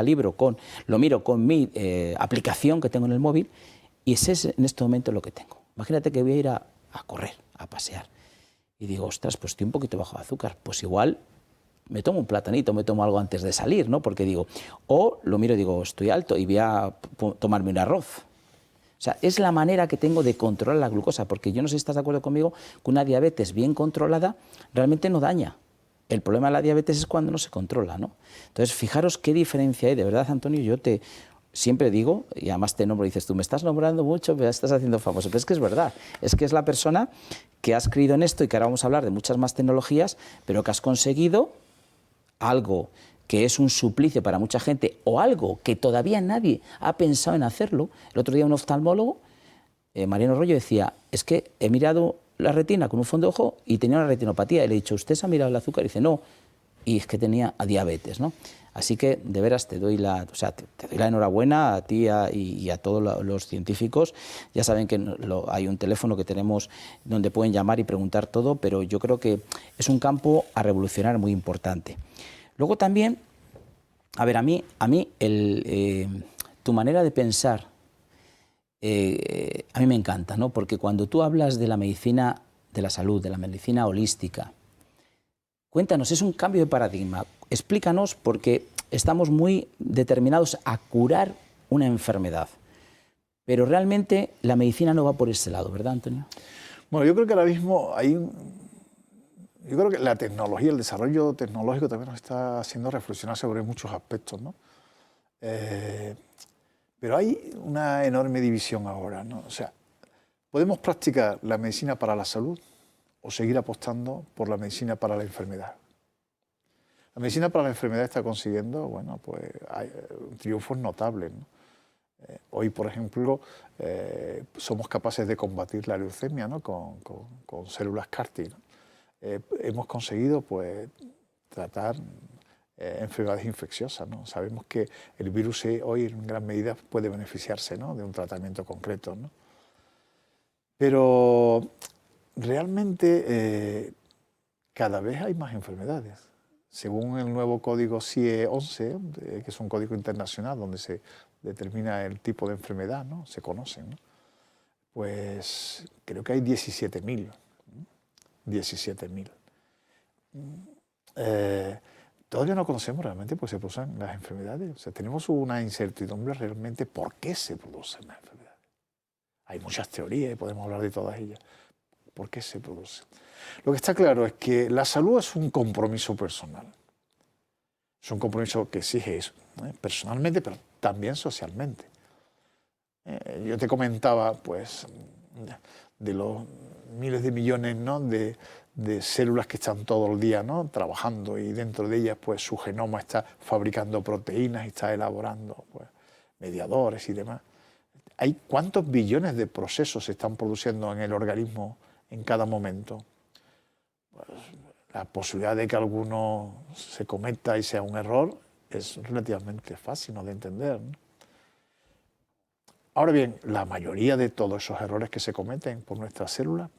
miro con mi aplicación que tengo en el móvil y ese es en este momento lo que tengo. Imagínate que voy a ir a correr, a pasear. Y digo, ostras, pues estoy un poquito bajo de azúcar. Pues igual me tomo un platanito, me tomo algo antes de salir, ¿no? Porque digo, o lo miro y digo, estoy alto y voy a tomarme un arroz. O sea, es la manera que tengo de controlar la glucosa, porque yo no sé si estás de acuerdo conmigo que una diabetes bien controlada realmente no daña. El problema de la diabetes es cuando no se controla, ¿no? Entonces, fijaros qué diferencia hay. De verdad, Antonio, yo siempre digo, y además te nombro, dices tú, me estás nombrando mucho, me estás haciendo famoso, pero es que es verdad, es que es la persona que has creído en esto y que ahora vamos a hablar de muchas más tecnologías, pero que has conseguido algo que es un suplicio para mucha gente o algo que todavía nadie ha pensado en hacerlo. El otro día un oftalmólogo, Mariano Rollo, decía, es que he mirado la retina con un fondo de ojo y tenía una retinopatía, y le he dicho, ¿usted se ha mirado el azúcar? Y dice, no, y es que tenía diabetes, ¿no? Así que, de veras, te doy la enhorabuena a ti y a todos los científicos. Ya saben que hay un teléfono que tenemos donde pueden llamar y preguntar todo, pero yo creo que es un campo a revolucionar muy importante. Luego también, a ver, a mí tu manera de pensar, a mí me encanta, ¿no? Porque cuando tú hablas de la medicina de la salud, de la medicina holística, cuéntanos, es un cambio de paradigma. Explícanos, porque estamos muy determinados a curar una enfermedad. Pero realmente la medicina no va por ese lado, ¿verdad, Antonio? Bueno, yo creo que ahora mismo yo creo que la tecnología, el desarrollo tecnológico también nos está haciendo reflexionar sobre muchos aspectos, ¿no? Pero hay una enorme división ahora, ¿no? O sea, podemos practicar la medicina para la salud o seguir apostando por la medicina para la enfermedad. La medicina para la enfermedad está consiguiendo, bueno, pues triunfos notables, ¿no? Hoy, por ejemplo, somos capaces de combatir la leucemia, ¿no? con células CAR-T, ¿no? Hemos conseguido, pues, tratar enfermedades infecciosas, ¿no? Sabemos que el virus hoy en gran medida puede beneficiarse, ¿no? de un tratamiento concreto, ¿no? Pero realmente cada vez hay más enfermedades. Según el nuevo código CIE 11, que es un código internacional donde se determina el tipo de enfermedad, ¿no? Se conocen, ¿no? Pues creo que hay 17.000. 17.000. Todavía no conocemos realmente por qué se producen las enfermedades. O sea, tenemos una incertidumbre realmente por qué se producen las enfermedades. Hay muchas teorías y podemos hablar de todas ellas. ¿Por qué se producen? Lo que está claro es que la salud es un compromiso personal. Es un compromiso que exige eso, personalmente, pero también socialmente. Yo te comentaba, pues, de los miles de millones, ¿no? de células que están todo el día, ¿no? trabajando, y dentro de ellas, pues, su genoma está fabricando proteínas y está elaborando, pues, mediadores y demás. ¿Hay cuántos billones de procesos se están produciendo en el organismo en cada momento? Pues, la posibilidad de que alguno se cometa y sea un error es relativamente fácil, ¿no? de entender, ¿no? Ahora bien, la mayoría de todos esos errores que se cometen por nuestras células,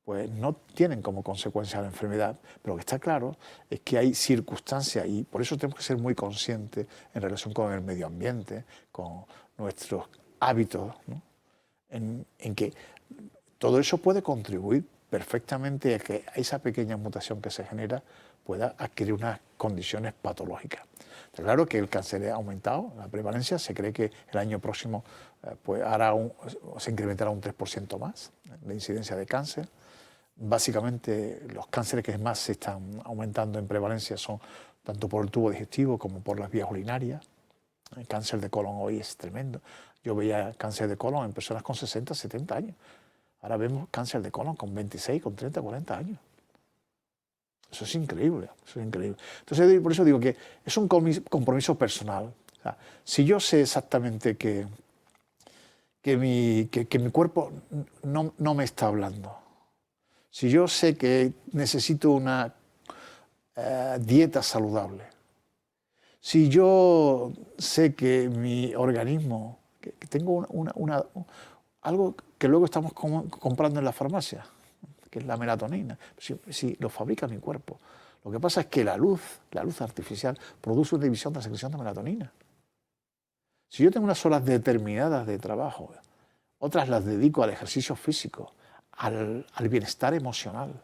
pues no tienen como consecuencia la enfermedad. Pero lo que está claro es que hay circunstancias, y por eso tenemos que ser muy conscientes en relación con el medio ambiente, con nuestros hábitos, ¿no? En que todo eso puede contribuir perfectamente a que esa pequeña mutación que se genera pueda adquirir unas condiciones patológicas. Está claro que el cáncer ha aumentado, la prevalencia, se cree que el año próximo pues se incrementará un 3% más la incidencia de cáncer. Básicamente los cánceres que más se están aumentando en prevalencia son tanto por el tubo digestivo como por las vías urinarias. El cáncer de colon hoy es tremendo. Yo veía cáncer de colon en personas con 60, 70 años. Ahora vemos cáncer de colon con 26, con 30, 40 años. Eso es increíble, eso es increíble. Entonces, por eso digo que es un compromiso personal. O sea, si yo sé exactamente que mi cuerpo no me está hablando, si yo sé que necesito una dieta saludable, si yo sé que mi organismo, que tengo algo que luego estamos comprando en la farmacia, que es la melatonina, si lo fabrica mi cuerpo. Lo que pasa es que la luz artificial, produce una división de la secreción de melatonina. Si yo tengo unas horas determinadas de trabajo, otras las dedico al ejercicio físico, al bienestar emocional.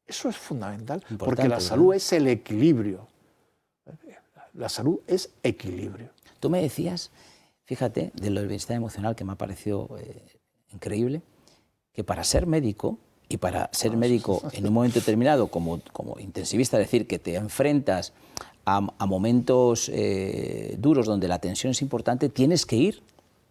Eso es fundamental, Importante, porque la salud es el equilibrio. La salud es equilibrio. Tú me decías, fíjate, de lo del bienestar emocional, que me ha parecido increíble, que para ser médico, y para ser médico en un momento determinado como intensivista, es decir, que te enfrentas a momentos duros donde la tensión es importante, tienes que ir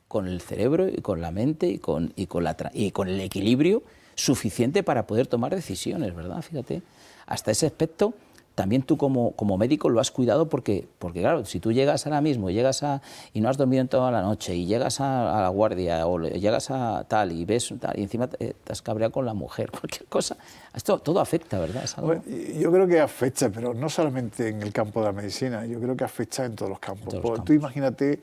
con el cerebro y con la mente y con el equilibrio suficiente para poder tomar decisiones, ¿verdad? Fíjate, hasta ese aspecto también tú como médico lo has cuidado porque claro, si tú llegas ahora mismo y no has dormido en toda la noche y llegas a la guardia o llegas a tal y ves tal y encima te has cabreado con la mujer, cualquier cosa, esto todo afecta, ¿verdad? ¿Es algo? Bueno, yo creo que afecta, pero no solamente en el campo de la medicina, yo creo que afecta en todos los campos. Tú imagínate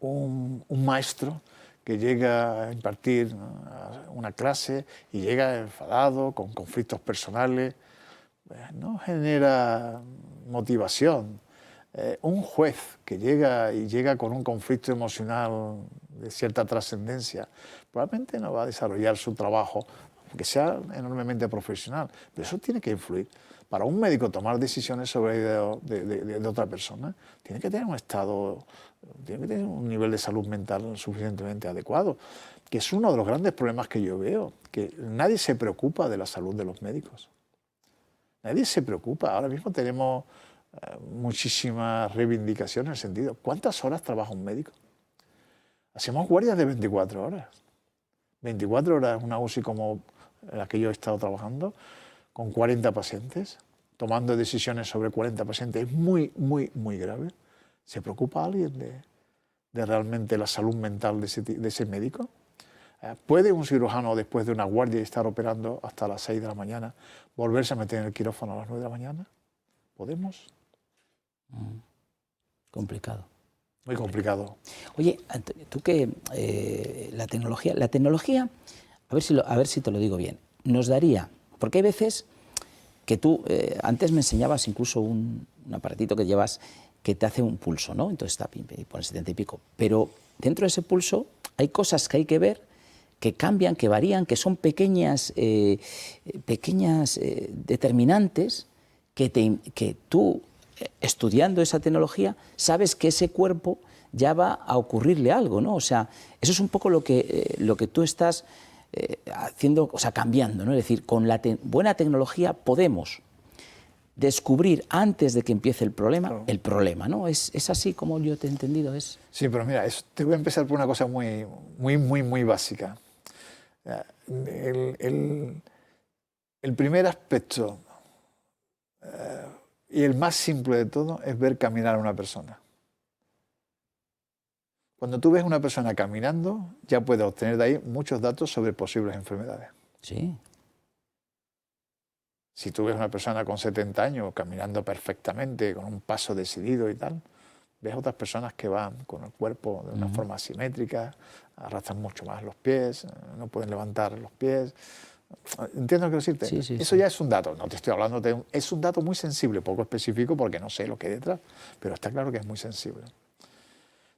un maestro que llega a impartir una clase y llega enfadado, con conflictos personales, no genera motivación. Un juez que llega con un conflicto emocional de cierta trascendencia, probablemente no va a desarrollar su trabajo, aunque sea enormemente profesional, pero eso tiene que influir. Para un médico tomar decisiones sobre de otra persona, tiene que tener tiene que tener un nivel de salud mental suficientemente adecuado, que es uno de los grandes problemas que yo veo, que nadie se preocupa de la salud de los médicos. Nadie se preocupa. Ahora mismo tenemos muchísimas reivindicaciones en el sentido, ¿cuántas horas trabaja un médico? Hacemos guardias de 24 horas. 24 horas una UCI como la que yo he estado trabajando, con 40 pacientes, tomando decisiones sobre 40 pacientes, es muy, muy, muy grave. ¿Se preocupa alguien de realmente la salud mental de ese médico? ¿Puede un cirujano, después de una guardia y estar operando hasta las 6 de la mañana, volverse a meter en el quirófano a las 9 de la mañana? ¿Podemos? Complicado. Muy complicado. Oye, Antonio, tú que la tecnología, a ver si te lo digo bien, nos daría, porque hay veces que tú, antes me enseñabas incluso un aparatito que llevas que te hace un pulso, ¿no? Entonces está, y pones 70 y pico, pero dentro de ese pulso hay cosas que hay que ver, que cambian, que varían, que son pequeñas determinantes que tú, estudiando esa tecnología, sabes que ese cuerpo ya va a ocurrirle algo, ¿no? O sea, eso es un poco lo que tú estás haciendo, o sea, cambiando, ¿no? Es decir, con la buena tecnología podemos descubrir antes de que empiece el problema, ¿no? ¿Es así como yo te he entendido? Sí, pero mira, te voy a empezar por una cosa muy, muy, muy, muy básica. El primer aspecto y el más simple de todo es ver caminar a una persona. Cuando tú ves a una persona caminando, ya puedes obtener de ahí muchos datos sobre posibles enfermedades. Sí. Si tú ves a una persona con 70 años caminando perfectamente, con un paso decidido y tal, ves otras personas que van con el cuerpo de una forma asimétrica, arrastran mucho más los pies, no pueden levantar los pies. ¿Entiendes lo que quiero decirte? Sí, sí, Eso sí. ya es un dato, no te estoy hablando de es un dato muy sensible, poco específico porque no sé lo que hay detrás, pero está claro que es muy sensible.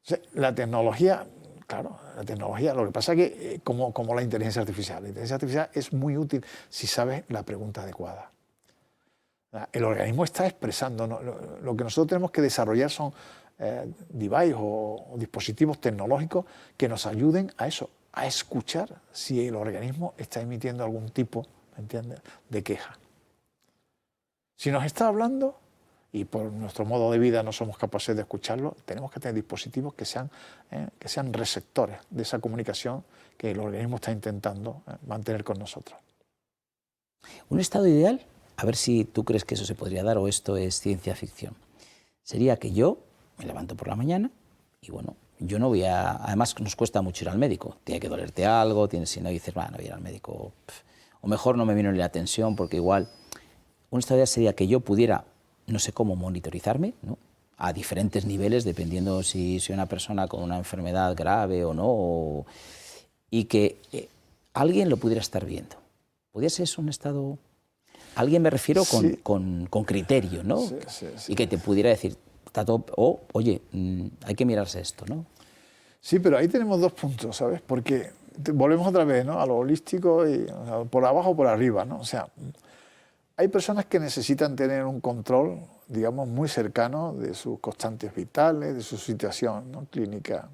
Entonces, la tecnología, claro, la tecnología, lo que pasa es que como la inteligencia artificial es muy útil si sabes la pregunta adecuada. El organismo está expresando, ¿no? Lo que nosotros tenemos que desarrollar son devices o dispositivos tecnológicos que nos ayuden a eso, a escuchar si el organismo está emitiendo algún tipo, ¿me entiendes?, de queja. Si nos está hablando y por nuestro modo de vida no somos capaces de escucharlo, tenemos que tener dispositivos que sean receptores de esa comunicación que el organismo está intentando mantener con nosotros. Un estado ideal, a ver si tú crees que eso se podría dar o esto es ciencia ficción, sería que yo me levanto por la mañana y bueno, yo no voy a... Además nos cuesta mucho ir al médico, tiene que dolerte algo, si no dices, bueno, voy a ir al médico, o mejor no me vino ni la atención porque igual... Un estado ideal sería que yo pudiera, no sé cómo, monitorizarme, ¿no?, a diferentes niveles, dependiendo si soy una persona con una enfermedad grave o no, y que alguien lo pudiera estar viendo. ¿Podría ser eso un estado...? Alguien me refiero Sí. con criterio, ¿no? Sí, sí, sí. Y que te pudiera decir, está todo, oye, hay que mirarse esto, ¿no? Sí, pero ahí tenemos dos puntos, ¿sabes? Porque volvemos otra vez, ¿no?, a lo holístico, y, o sea, por abajo o por arriba, ¿no? O sea, hay personas que necesitan tener un control, digamos, muy cercano de sus constantes vitales, de su situación, ¿no?, clínica.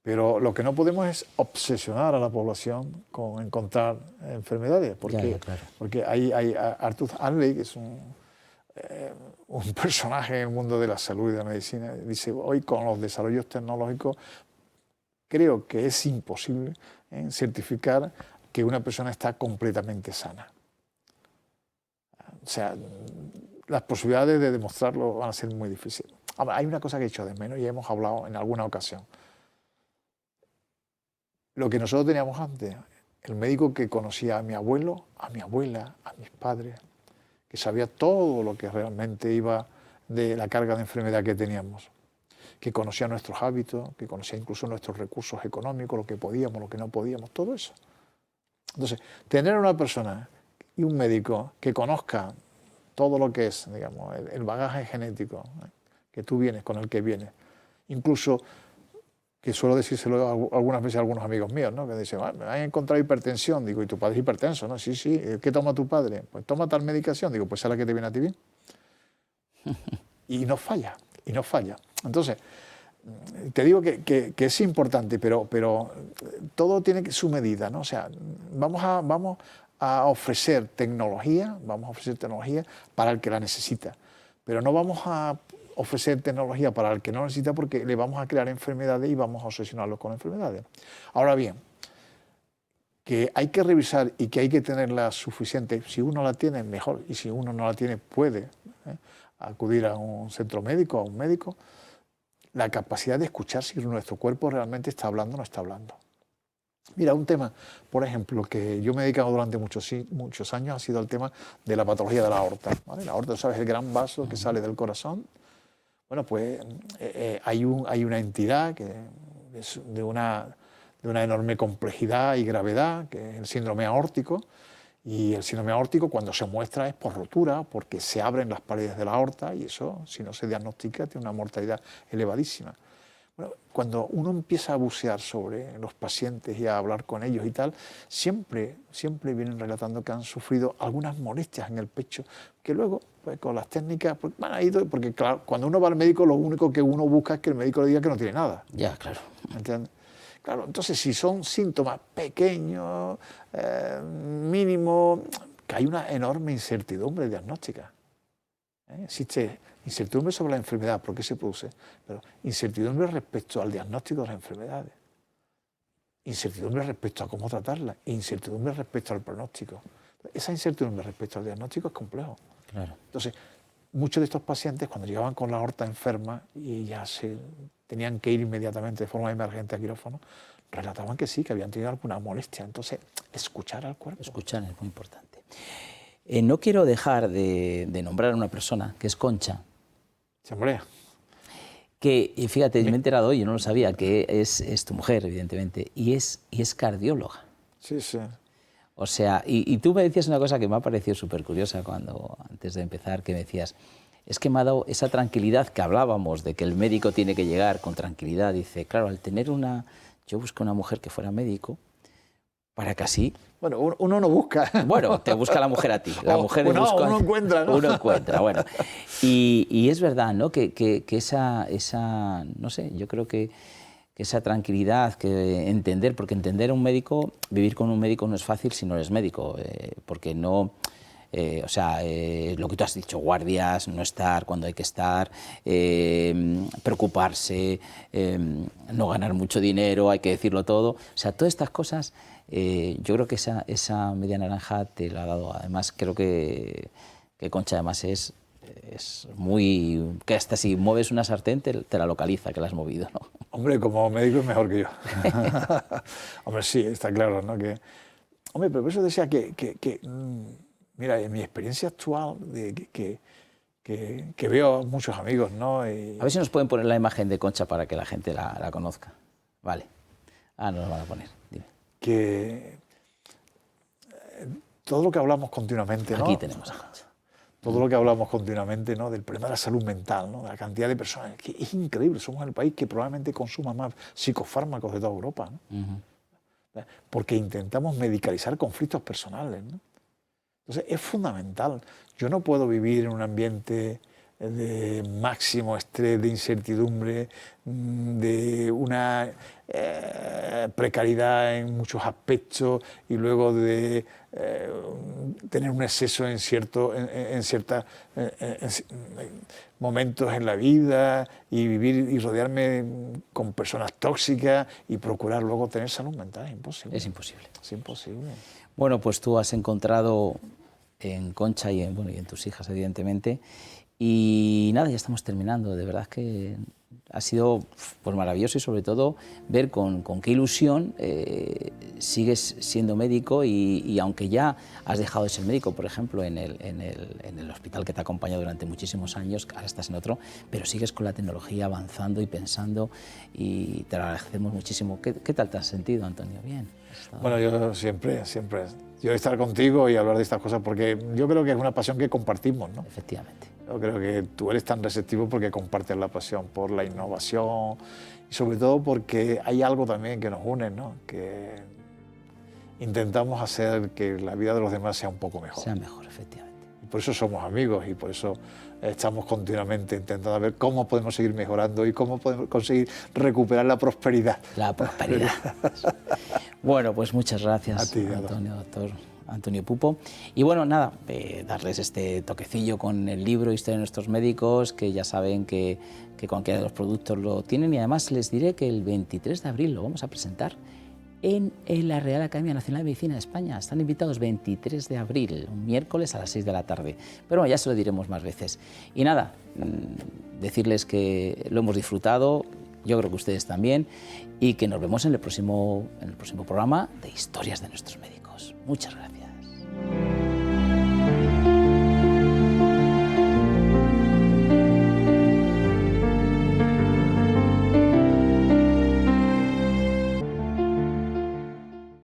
Pero lo que no podemos es obsesionar a la población con encontrar enfermedades, porque, Ya, claro. porque hay Arthur Adler, que es un personaje en el mundo de la salud y de la medicina, dice, hoy con los desarrollos tecnológicos creo que es imposible certificar que una persona está completamente sana. O sea, las posibilidades de demostrarlo van a ser muy difíciles. Ahora, hay una cosa que he hecho de menos y hemos hablado en alguna ocasión. Lo que nosotros teníamos antes, el médico que conocía a mi abuelo, a mi abuela, a mis padres, que sabía todo lo que realmente iba de la carga de enfermedad que teníamos, que conocía nuestros hábitos, que conocía incluso nuestros recursos económicos, lo que podíamos, lo que no podíamos, todo eso. Entonces, tener una persona y un médico que conozca todo lo que es, digamos, el bagaje genético que tú vienes, con el que vienes, incluso, que suelo decírselo algunas veces a algunos amigos míos, ¿no?, que dicen, me han encontrado hipertensión, digo, ¿y tu padre es hipertenso? ¿No? Sí, sí, ¿qué toma tu padre? Pues toma tal medicación, digo, pues es la que te viene a ti bien. Y no falla, y no falla. Entonces, te digo que es importante, pero todo tiene su medida, ¿no? O sea, vamos a ofrecer tecnología, para el que la necesita, pero no vamos a ofrecer tecnología para el que no necesita porque le vamos a crear enfermedades y vamos a obsesionarlo con enfermedades. Ahora bien, que hay que revisar y que hay que tenerla suficiente, si uno la tiene, mejor, y si uno no la tiene, puede acudir a un centro médico, a un médico, la capacidad de escuchar si nuestro cuerpo realmente está hablando o no está hablando. Mira, un tema, por ejemplo, que yo me he dedicado durante muchos años ha sido el tema de la patología de la aorta, ¿vale? La aorta, ¿sabes?, el gran vaso que sale del corazón. Bueno, pues hay una entidad que es de una enorme complejidad y gravedad, que es el síndrome aórtico, y el síndrome aórtico cuando se muestra es por rotura, porque se abren las paredes de la aorta y eso, si no se diagnostica, tiene una mortalidad elevadísima. Bueno, cuando uno empieza a bucear sobre los pacientes y a hablar con ellos y tal, siempre vienen relatando que han sufrido algunas molestias en el pecho, que luego, pues con las técnicas, pues, van a ir, porque claro, cuando uno va al médico, lo único que uno busca es que el médico le diga que no tiene nada. Ya, claro. ¿Entiendes? Claro, entonces si son síntomas pequeños, mínimos, que hay una enorme incertidumbre diagnóstica. Existe incertidumbre sobre la enfermedad, ¿por qué se produce? Pero incertidumbre respecto al diagnóstico de las enfermedades, incertidumbre respecto a cómo tratarla, incertidumbre respecto al pronóstico. Esa incertidumbre respecto al diagnóstico es complejo. Claro. Entonces, muchos de estos pacientes, cuando llegaban con la aorta enferma y ya se tenían que ir inmediatamente de forma emergente a quirófano, relataban que sí, que habían tenido alguna molestia. Entonces, escuchar al cuerpo. Escuchar es muy importante. No quiero dejar de nombrar a una persona que es Concha. Sí, hombre. Que, y fíjate, me he enterado hoy, yo no lo sabía, que es tu mujer, evidentemente, y es cardióloga. Sí, sí. O sea, y tú me decías una cosa que me ha parecido súper curiosa cuando, antes de empezar, que me decías, es que me ha dado esa tranquilidad que hablábamos, de que el médico tiene que llegar con tranquilidad. Dice, claro, al tener una... Yo busqué una mujer que fuera médico, para que así... Bueno, uno no busca. Bueno, te busca la mujer a ti. La mujer uno encuentra, ¿no? Uno encuentra, bueno. Y es verdad, ¿no? Que esa, no sé, yo creo que esa tranquilidad, que entender, porque entender a un médico, vivir con un médico no es fácil si no eres médico, porque no... o sea, lo que tú has dicho, guardias, no estar cuando hay que estar, preocuparse, no ganar mucho dinero, hay que decirlo todo. O sea, todas estas cosas, yo creo que esa media naranja te la ha dado. Además, creo que Concha además es muy... que hasta si mueves una sartén te la localiza, que la has movido, ¿no? Hombre, como médico es mejor que yo. Hombre, sí, está claro, ¿no? Hombre, pero por eso decía mira, en mi experiencia actual, que veo a muchos amigos, ¿no? A ver si nos pueden poner la imagen de Concha para que la gente la conozca. Vale. Ah, nos la van a poner. Dime. Que todo lo que hablamos continuamente, ¿no? Aquí tenemos a Concha. Todo lo que hablamos continuamente, ¿no? Del problema de la salud mental, ¿no? De la cantidad de personas, que es increíble. Somos el país que probablemente consuma más psicofármacos de toda Europa, ¿no? Porque intentamos medicalizar conflictos personales, ¿no? Entonces, es fundamental. Yo no puedo vivir en un ambiente de máximo estrés, de incertidumbre, de una precariedad en muchos aspectos y luego de tener un exceso en ciertos momentos en la vida y vivir y rodearme con personas tóxicas y procurar luego tener salud mental. Es imposible. Es imposible. Es imposible. Bueno, pues tú has encontrado en Concha y en tus hijas, evidentemente. Y nada, ya estamos terminando. De verdad que ha sido pues, maravilloso y sobre todo ver con qué ilusión sigues siendo médico y aunque ya has dejado de ser médico, por ejemplo, en el hospital que te ha acompañado durante muchísimos años, ahora estás en otro, pero sigues con la tecnología avanzando y pensando y te lo agradecemos muchísimo. ¿Qué tal te has sentido, Antonio? Bien. Bueno, yo siempre, yo estar contigo y hablar de estas cosas porque yo creo que es una pasión que compartimos, ¿no? Efectivamente. Yo creo que tú eres tan receptivo porque compartes la pasión por la innovación y sobre todo porque hay algo también que nos une, ¿no? Que intentamos hacer que la vida de los demás sea un poco mejor. Sea mejor, efectivamente. Y por eso somos amigos y por eso estamos continuamente intentando ver cómo podemos seguir mejorando y cómo podemos conseguir recuperar la prosperidad. La prosperidad. Bueno, pues muchas gracias, a ti, Antonio, doctor Antonio Pupo. Y bueno, nada, darles este toquecillo con el libro Historia de nuestros médicos, que ya saben que cualquiera de los productos lo tienen y además les diré que el 23 de abril lo vamos a presentar en la Real Academia Nacional de Medicina de España. Están invitados 23 de abril, un miércoles a las 6 de la tarde. Pero bueno, ya se lo diremos más veces. Y nada, decirles que lo hemos disfrutado, yo creo que ustedes también, y que nos vemos en el próximo programa de Historias de nuestros médicos. Muchas gracias.